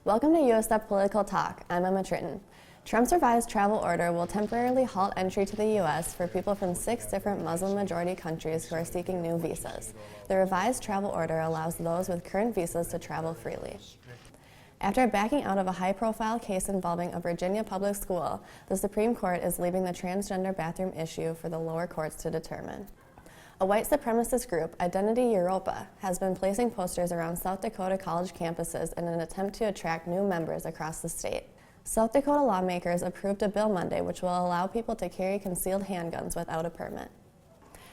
Welcome to USF Political Talk. I'm Emma Tritton. Trump's revised travel order will temporarily halt entry to the U.S. for people from 6 different Muslim-majority countries who are seeking new visas. The revised travel order allows those with current visas to travel freely. After backing out of a high-profile case involving a Virginia public school, the Supreme Court is leaving the transgender bathroom issue for the lower courts to determine. A white supremacist group, Identity Europa, has been placing posters around South Dakota college campuses in an attempt to attract new members across the state. South Dakota lawmakers approved a bill Monday which will allow people to carry concealed handguns without a permit.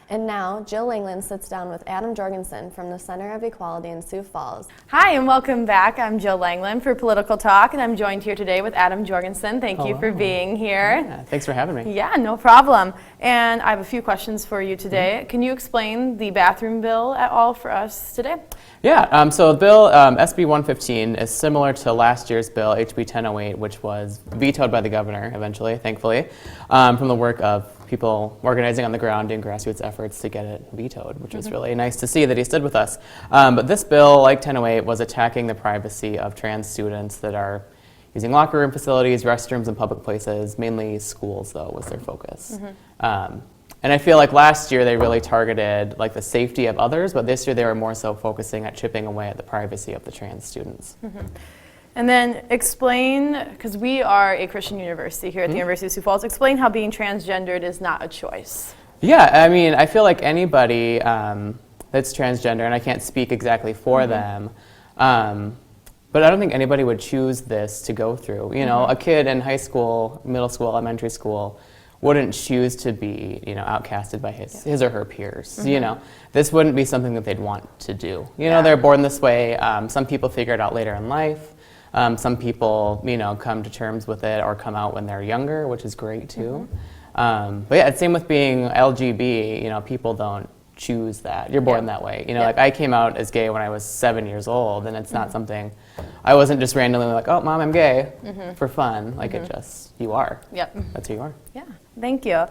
And now, Jill Langland sits down with Adam Jorgenson from the Center of Equality in Sioux Falls. Hi, and welcome back. I'm Jill Langland for Political Talk, and I'm joined here today with Adam Jorgenson. Thank you for being here. Yeah, thanks for having me. Yeah, no problem. And I have a few questions for you today. Can you explain the bathroom bill at all for us today? Yeah, so the bill SB115 is similar to last year's bill, HB1008, which was vetoed by the governor eventually, thankfully, from the work of people organizing on the ground in grassroots efforts to get it vetoed, which was really nice to see that he stood with us. But this bill, like 1008, was attacking the privacy of trans students that are using locker room facilities, restrooms, and public places. Mainly schools, though, was their focus. And I feel like last year they really targeted like the safety of others, but this year they were more so focusing at chipping away at the privacy of the trans students. And then explain, because we are a Christian university here at the University of Sioux Falls, explain how being transgendered is not a choice. Yeah, I mean, I feel like anybody that's transgender, and I can't speak exactly for them, but I don't think anybody would choose this to go through. You know, a kid in high school, middle school, elementary school wouldn't choose to be, you know, outcasted by his or her peers. You know, this wouldn't be something that they'd want to do. You know, they're born this way. Some people figure it out later in life. Some people, you know, come to terms with it or come out when they're younger, which is great too. But yeah, it's same with being LGB. You know, people don't choose that. You're born that way. You know, like I came out as gay when I was 7 years old, and it's not something. I wasn't just randomly like, oh, mom, I'm gay for fun. Like it just, you are. Yep. That's who you are. Yeah. Thank you.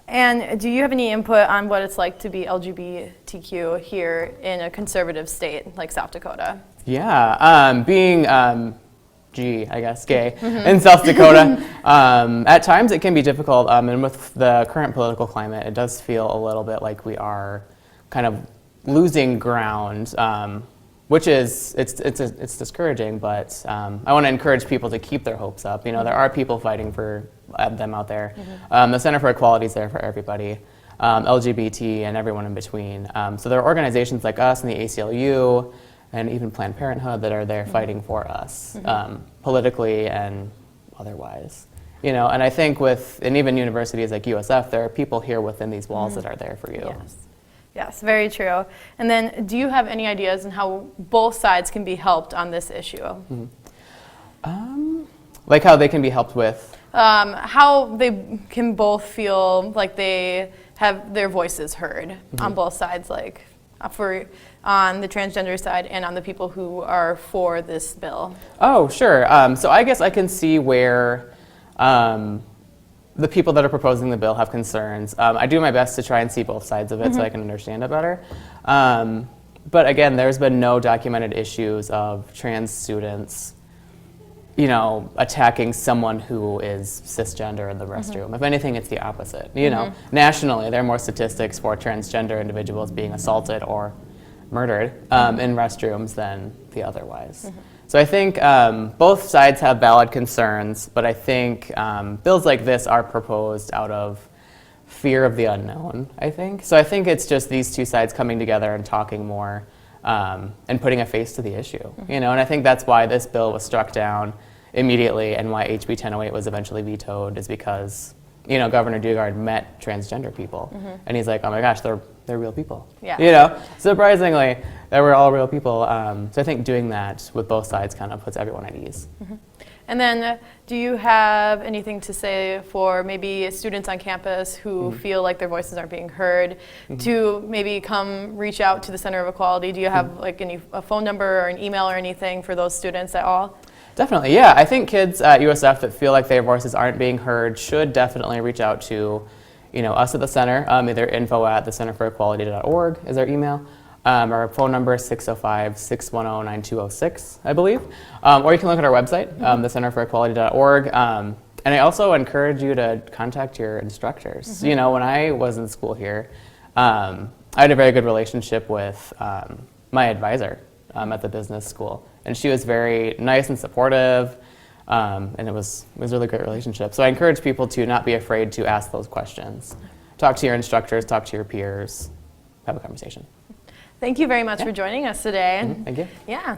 And do you have any input on what it's like to be LGBTQ here in a conservative state like South Dakota? Yeah, being I guess, gay in South Dakota, at times it can be difficult, and with the current political climate, it does feel a little bit like we are kind of losing ground, which is, it's discouraging, but I want to encourage people to keep their hopes up. You know, there are people fighting for them out there. The Center for Equality is there for everybody, LGBT and everyone in between. So there are organizations like us and the ACLU, and even Planned Parenthood that are there fighting for us, politically and otherwise. You know, and I think and even universities like USF, there are people here within these walls that are there for you. Yes, very true. And then do you have any ideas on how both sides can be helped on this issue? Like how they can be helped with? How they can both feel like they have their voices heard on both sides, like on the transgender side and on the people who are for this bill. Oh, sure. So I guess I can see where the people that are proposing the bill have concerns. I do my best to try and see both sides of it so I can understand it better. But again, there's been no documented issues of trans students, you know, attacking someone who is cisgender in the restroom. If anything, it's the opposite. You know, nationally, there are more statistics for transgender individuals being assaulted or murdered in restrooms than the otherwise. So I think both sides have valid concerns, but I think bills like this are proposed out of fear of the unknown, I think. So I think it's just these two sides coming together and talking more and putting a face to the issue. You know, and I think that's why this bill was struck down immediately and why HB 1008 was eventually vetoed is because, you know, Governor Daugaard met transgender people and he's like, oh my gosh, they're real people. You know, surprisingly, they were all real people. So I think doing that with both sides kind of puts everyone at ease. And then do you have anything to say for maybe students on campus who feel like their voices aren't being heard to maybe come reach out to the Center of Equality? Do you have like a phone number or an email or anything for those students at all? Definitely, yeah. I think kids at USF that feel like their voices aren't being heard should definitely reach out to, you know, us at the center, either info@thecenterforequality.org is our email, Our phone number is 605-610-9206, I believe. Or you can look at our website, thecenterforequality.org. And I also encourage you to contact your instructors. You know, when I was in school here, I had a very good relationship with my advisor at the business school. And she was very nice and supportive. And it was a really great relationship. So I encourage people to not be afraid to ask those questions. Talk to your instructors, talk to your peers, have a conversation. Thank you very much for joining us today. Thank you. Yeah,